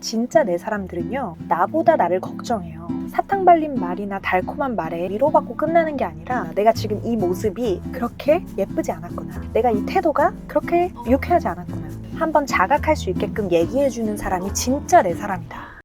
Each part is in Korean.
진짜 내 사람들은요, 나보다 나를 걱정해요. 사탕 발린 말이나 달콤한 말에 위로받고 끝나는 게 아니라 내가 지금 이 모습이 그렇게 예쁘지 않았구나, 내가 이 태도가 그렇게 유쾌하지 않았구나, 한번 자각할 수 있게끔 얘기해주는 사람이 진짜 내 사람이다.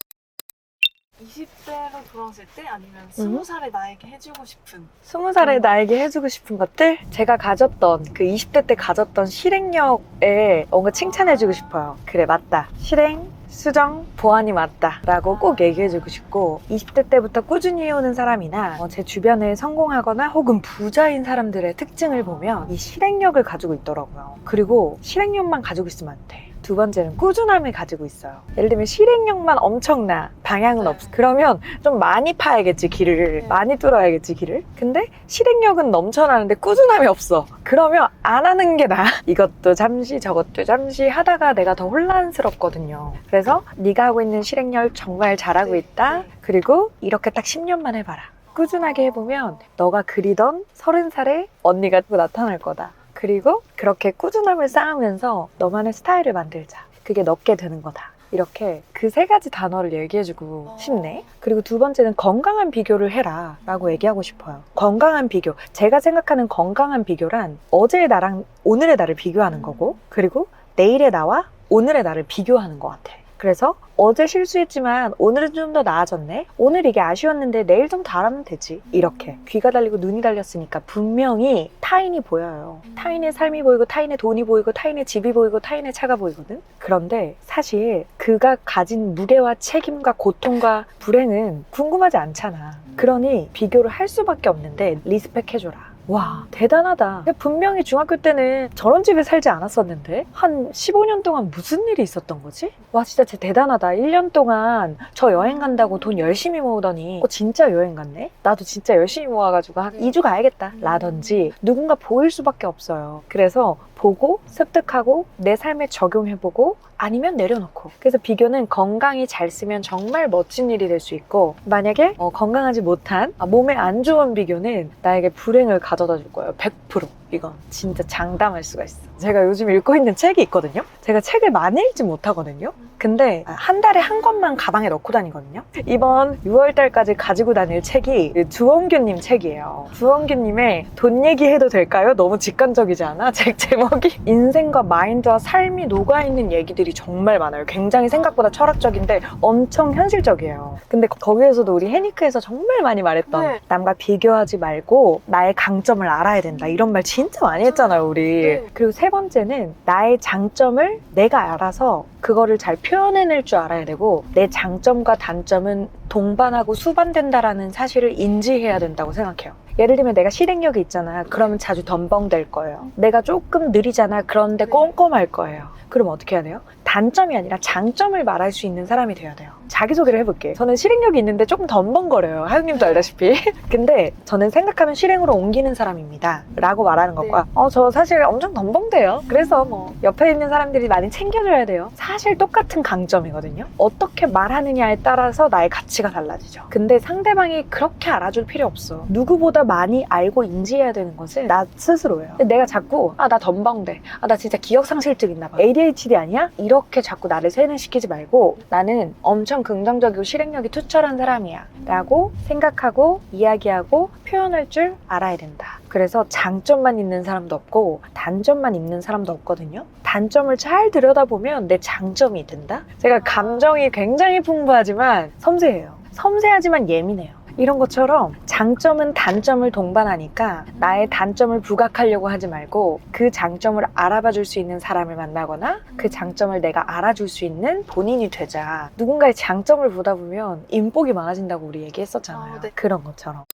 20대로 돌아왔을 때 아니면 20살의 나에게 해주고 싶은 20살의 나에게 해주고 싶은 것들? 제가 가졌던 그 20대 때 가졌던 실행력에 뭔가 칭찬해주고 싶어요. 그래, 맞다. 실행, 수정, 보완이 맞다 라고 꼭 얘기해주고 싶고, 20대 때부터 꾸준히 해오는 사람이나 제 주변에 성공하거나 혹은 부자인 사람들의 특징을 보면 이 실행력을 가지고 있더라고요. 그리고 실행력만 가지고 있으면 안 돼. 두 번째는 꾸준함을 가지고 있어요. 예를 들면 실행력만 엄청나, 방향은 없어. 그러면 좀 많이 파야겠지, 길을. 많이 뚫어야겠지, 길을. 근데 실행력은 넘쳐나는데 꾸준함이 없어. 그러면 안 하는 게 나아. 이것도 잠시 저것도 잠시 하다가 내가 더 혼란스럽거든요. 그래서 네가 하고 있는 실행력 정말 잘하고 있다. 그리고 이렇게 딱 10년만 해봐라. 꾸준하게 해보면 너가 그리던 30살의 언니가 또 나타날 거다. 그리고 그렇게 꾸준함을 쌓으면서 너만의 스타일을 만들자. 그게 넣게 되는 거다. 이렇게 그 세 가지 단어를 얘기해주고 싶네. 그리고 두 번째는 건강한 비교를 해라 라고 얘기하고 싶어요. 건강한 비교. 제가 생각하는 건강한 비교란 어제의 나랑 오늘의 나를 비교하는 거고, 그리고 내일의 나와 오늘의 나를 비교하는 것 같아. 그래서 어제 실수했지만 오늘은 좀 더 나아졌네? 오늘 이게 아쉬웠는데 내일 좀 잘하면 되지. 이렇게 귀가 달리고 눈이 달렸으니까 분명히 타인이 보여요. 타인의 삶이 보이고, 타인의 돈이 보이고, 타인의 집이 보이고, 타인의 차가 보이거든. 그런데 사실 그가 가진 무게와 책임과 고통과 불행은 궁금하지 않잖아. 그러니 비교를 할 수밖에 없는데 리스펙 해줘라. 와, 대단하다. 분명히 중학교 때는 저런 집에 살지 않았었는데 한 15년 동안 무슨 일이 있었던 거지? 와, 진짜 쟤 대단하다. 1년 동안 저 여행 간다고 돈 열심히 모으더니 진짜 여행 갔네? 나도 진짜 열심히 모아가지고 한 2주 가야겠다 라든지 누군가 보일 수밖에 없어요. 그래서 보고 습득하고 내 삶에 적용해보고, 아니면 내려놓고. 그래서 비교는 건강히 잘 쓰면 정말 멋진 일이 될 수 있고, 만약에 건강하지 못한 몸에 안 좋은 비교는 나에게 불행을 가져다 줄 거예요. 100%. 이건 진짜 장담할 수가 있어. 제가 요즘 읽고 있는 책이 있거든요. 제가 책을 많이 읽지 못하거든요. 근데 한 달에 한 권만 가방에 넣고 다니거든요. 이번 6월달까지 가지고 다닐 책이 주원규님 책이에요. 주원규님의 돈 얘기해도 될까요? 너무 직관적이지 않아? 책 제목이? 인생과 마인드와 삶이 녹아있는 얘기들이 정말 많아요. 굉장히 생각보다 철학적인데 엄청 현실적이에요. 근데 거기에서도 우리 해니크에서 정말 많이 말했던 남과 비교하지 말고 나의 강점을 알아야 된다, 이런 말 진짜 많이 했잖아요, 우리. 그리고 세 번째는 나의 장점을 내가 알아서 그거를 잘 표현해낼 줄 알아야 되고, 내 장점과 단점은 동반하고 수반된다라는 사실을 인지해야 된다고 생각해요. 예를 들면 내가 실행력이 있잖아. 그러면 자주 덤벙댈 거예요. 내가 조금 느리잖아. 그런데 꼼꼼할 거예요. 그럼 어떻게 해야 돼요? 단점이 아니라 장점을 말할 수 있는 사람이 돼야 돼요. 자기소개를 해볼게. 저는 실행력이 있는데 조금 덤벙거려요. 하영님도 알다시피. 근데 저는 생각하면 실행으로 옮기는 사람입니다 라고 말하는 것과 저 사실 엄청 덤벙대요. 그래서 뭐 옆에 있는 사람들이 많이 챙겨줘야 돼요. 사실 똑같은 강점이거든요. 어떻게 말하느냐에 따라서 나의 가치가 달라지죠. 근데 상대방이 그렇게 알아줄 필요 없어. 누구보다 많이 알고 인지해야 되는 것은 나 스스로예요. 내가 자꾸 나 덤벙대, 나 진짜 기억상실증 있나 봐, ADHD 아니야? 이렇게 자꾸 나를 세뇌시키지 말고, 나는 엄청 긍정적이고 실행력이 투철한 사람이야 라고 생각하고 이야기하고 표현할 줄 알아야 된다. 그래서 장점만 있는 사람도 없고 단점만 있는 사람도 없거든요. 단점을 잘 들여다보면 내 장점이 된다? 제가 감정이 굉장히 풍부하지만 섬세해요. 섬세하지만 예민해요. 이런 것처럼 장점은 단점을 동반하니까 나의 단점을 부각하려고 하지 말고 그 장점을 알아봐 줄 수 있는 사람을 만나거나 그 장점을 내가 알아줄 수 있는 본인이 되자. 누군가의 장점을 보다 보면 인복이 많아진다고 우리 얘기했었잖아요. 그런 것처럼.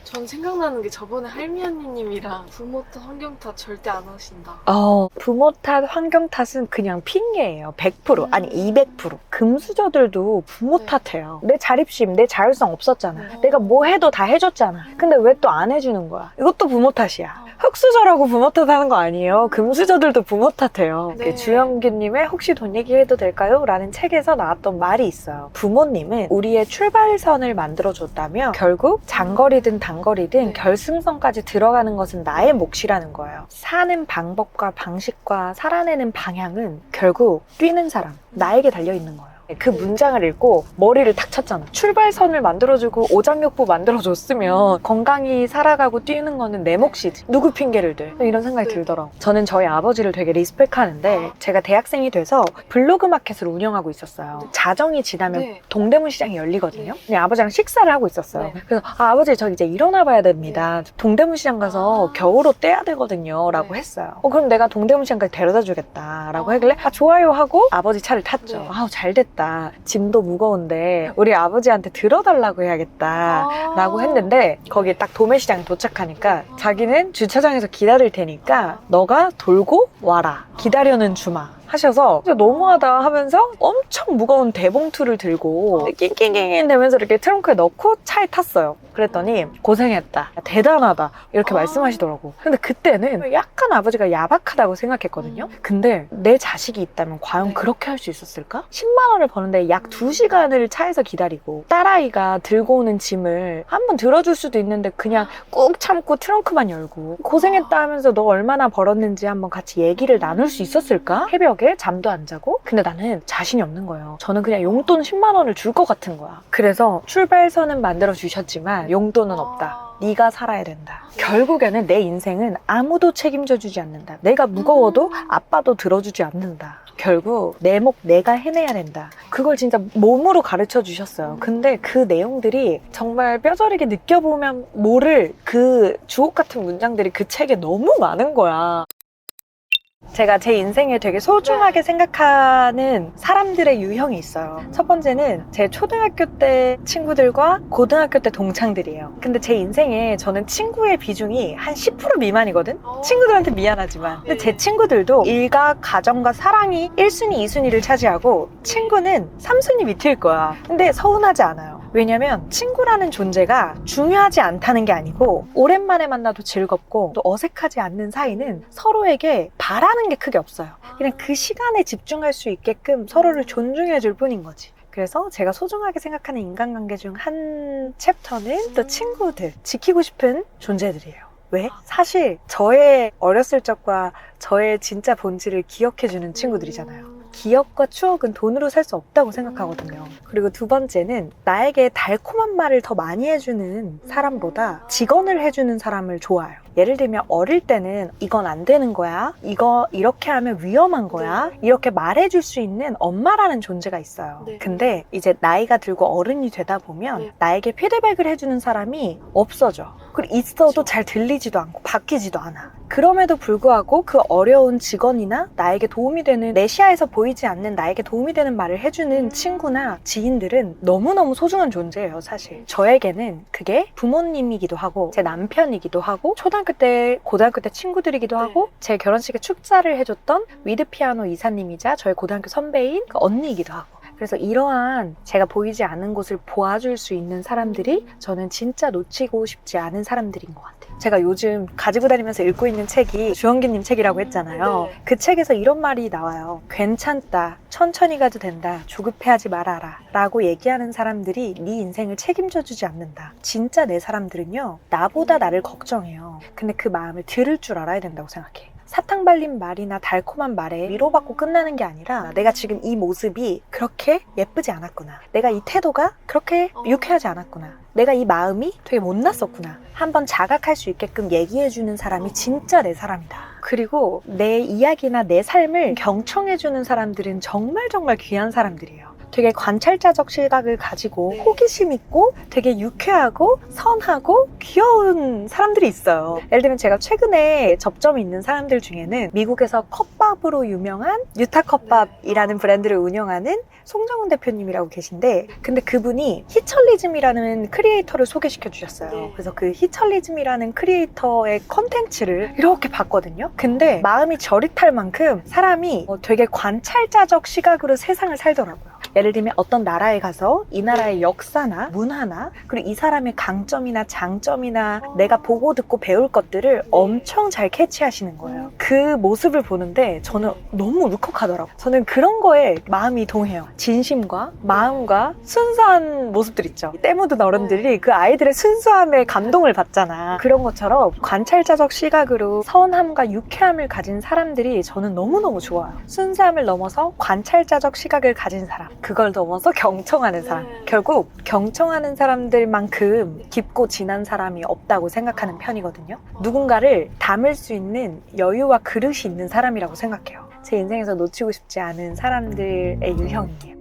전 생각나는 게 저번에 할미 언니님이랑 부모 탓, 환경 탓 절대 안 하신다. 부모 탓, 환경 탓은 그냥 핑계예요. 100%. 아니 200%. 금수저들도 부모 탓해요. 내 자립심, 내 자율성 없었잖아. 내가 뭐 해도 다 해줬잖아. 근데 왜 또 안 해주는 거야? 이것도 부모 탓이야. 흙수저라고 부모 탓하는 거 아니에요. 금수저들도 부모 탓해요. 주영규님의 혹시 돈 얘기해도 될까요? 라는 책에서 나왔던 말이 있어요. 부모님은 우리의 출발선을 만들어줬다면 결국 장거리든 단거리든 결승선까지 들어가는 것은 나의 몫이라는 거예요. 사는 방법과 방식과 살아내는 방향은 결국 뛰는 사람, 나에게 달려있는 거예요. 그 문장을 읽고 머리를 탁 쳤잖아. 출발선을 만들어주고 오장육부 만들어줬으면 건강히 살아가고 뛰는 거는 내 몫이지. 누구 핑계를 대? 이런 생각이 네. 들더라고. 저는 저희 아버지를 되게 리스펙하는데 제가 대학생이 돼서 블로그 마켓을 운영하고 있었어요. 자정이 지나면 네. 동대문 시장이 열리거든요. 네. 근데 아버지랑 식사를 하고 있었어요. 네. 그래서 아버지 저 이제 일어나 봐야 됩니다. 동대문 시장 가서 겨울옷 떼야 되거든요. 라고 네. 했어요. 그럼 내가 동대문 시장까지 데려다 주겠다. 라고 아. 하길래 좋아요 하고 아버지 차를 탔죠. 네. 아우 잘 됐다. 짐도 무거운데 우리 아버지한테 들어달라고 해야겠다. 라고 했는데 거기 딱 도매시장 도착하니까 자기는 주차장에서 기다릴 테니까 너가 돌고 와라. 기다려는 주마. 하셔서 진짜 너무하다 하면서 엄청 무거운 대봉투를 들고 낑낑낑 대면서 이렇게 트렁크에 넣고 차에 탔어요. 그랬더니 고생했다. 대단하다. 이렇게 말씀하시더라고. 근데 그때는 약간 아버지가 야박하다고 생각했거든요. 근데 내 자식이 있다면 과연 네. 그렇게 할 수 있었을까? 10만 원을 버는데 약 2시간을 차에서 기다리고 딸아이가 들고 오는 짐을 한번 들어줄 수도 있는데 그냥 꾹 참고 트렁크만 열고 고생했다 하면서 너 얼마나 벌었는지 한번 같이 얘기를 나눌 수 있었을까? 새벽에 잠도 안 자고. 근데 나는 자신이 없는 거예요. 저는 그냥 용돈 10만 원을 줄 것 같은 거야. 그래서 출발선은 만들어 주셨지만 용돈은 없다. 네가 살아야 된다. 결국에는 내 인생은 아무도 책임져 주지 않는다. 내가 무거워도 아빠도 들어주지 않는다. 결국 내 목 내가 해내야 된다. 그걸 진짜 몸으로 가르쳐 주셨어요. 근데 그 내용들이 정말 뼈저리게 느껴보면 모를 그 주옥 같은 문장들이 그 책에 너무 많은 거야. 제가 제 인생에 되게 소중하게 생각하는 사람들의 유형이 있어요. 첫 번째는 제 초등학교 때 친구들과 고등학교 때 동창들이에요. 근데 제 인생에 저는 친구의 비중이 한 10% 미만이거든? 친구들한테 미안하지만. 근데 제 친구들도 일과 가정과 사랑이 1순위, 2순위를 차지하고 친구는 3순위 밑일 거야. 근데 서운하지 않아요. 왜냐면 친구라는 존재가 중요하지 않다는 게 아니고 오랜만에 만나도 즐겁고 또 어색하지 않는 사이는 서로에게 바라는 게 크게 없어요. 그냥 그 시간에 집중할 수 있게끔 서로를 존중해 줄 뿐인 거지. 그래서 제가 소중하게 생각하는 인간관계 중 한 챕터는 또 친구들, 지키고 싶은 존재들이에요. 왜? 사실 저의 어렸을 적과 저의 진짜 본질을 기억해주는 친구들이잖아요. 기억과 추억은 돈으로 살 수 없다고 생각하거든요. 그리고 두 번째는 나에게 달콤한 말을 더 많이 해주는 사람보다 직언을 해주는 사람을 좋아해요. 예를 들면 어릴 때는 이건 안 되는 거야, 이거 이렇게 하면 위험한 거야, 이렇게 말해줄 수 있는 엄마라는 존재가 있어요. 네. 근데 이제 나이가 들고 어른이 되다 보면 네. 나에게 피드백을 해주는 사람이 없어져. 그리고 있어도 그렇죠. 잘 들리지도 않고 바뀌지도 않아. 그럼에도 불구하고 그 어려운 직원이나 나에게 도움이 되는, 내 시야에서 보이지 않는 나에게 도움이 되는 말을 해주는 친구나 지인들은 너무너무 소중한 존재예요, 사실. 저에게는 그게 부모님이기도 하고 제 남편이기도 하고 초등학교 때, 고등학교 때 친구들이기도 하고 제 결혼식에 축사를 해줬던 위드피아노 이사님이자 저의 고등학교 선배인 그 언니이기도 하고. 그래서 이러한 제가 보이지 않는 곳을 보아줄 수 있는 사람들이 저는 진짜 놓치고 싶지 않은 사람들인 것 같아요. 제가 요즘 가지고 다니면서 읽고 있는 책이 주원기님 책이라고 했잖아요. 네. 그 책에서 이런 말이 나와요. 괜찮다, 천천히 가도 된다, 조급해하지 말아라 라고 얘기하는 사람들이 네 인생을 책임져 주지 않는다. 진짜 내 사람들은요, 나보다 나를 걱정해요. 근데 그 마음을 들을 줄 알아야 된다고 생각해. 사탕 발린 말이나 달콤한 말에 위로받고 끝나는 게 아니라 내가 지금 이 모습이 그렇게 예쁘지 않았구나, 내가 이 태도가 그렇게 유쾌하지 않았구나, 내가 이 마음이 되게 못났었구나, 한번 자각할 수 있게끔 얘기해주는 사람이 진짜 내 사람이다. 그리고 내 이야기나 내 삶을 경청해주는 사람들은 정말 정말 귀한 사람들이에요. 되게 관찰자적 시각을 가지고 호기심 있고 되게 유쾌하고 선하고 귀여운 사람들이 있어요. 예를 들면 제가 최근에 접점이 있는 사람들 중에는 미국에서 컵밥으로 유명한 유타 컵밥이라는 브랜드를 운영하는 송정훈 대표님이라고 계신데, 근데 그분이 히철리즘이라는 크리에이터를 소개시켜 주셨어요. 그래서 그 히철리즘이라는 크리에이터의 컨텐츠를 이렇게 봤거든요. 근데 마음이 저릿할 만큼 사람이 되게 관찰자적 시각으로 세상을 살더라고요. 예를 들면 어떤 나라에 가서 이 나라의 역사나 문화나 그리고 이 사람의 강점이나 장점이나 내가 보고 듣고 배울 것들을 엄청 잘 캐치하시는 거예요. 그 모습을 보는데 저는 너무 울컥하더라고요. 저는 그런 거에 마음이 동해요. 진심과 마음과 순수한 모습들 있죠. 때 묻은 어른들이 그 아이들의 순수함에 감동을 받잖아. 그런 것처럼 관찰자적 시각으로 선함과 유쾌함을 가진 사람들이 저는 너무너무 좋아요. 순수함을 넘어서 관찰자적 시각을 가진 사람. 그걸 넘어서 경청하는 사람. 네. 결국 경청하는 사람들만큼 깊고 진한 사람이 없다고 생각하는 편이거든요. 누군가를 담을 수 있는 여유와 그릇이 있는 사람이라고 생각해요. 제 인생에서 놓치고 싶지 않은 사람들의 유형이에요.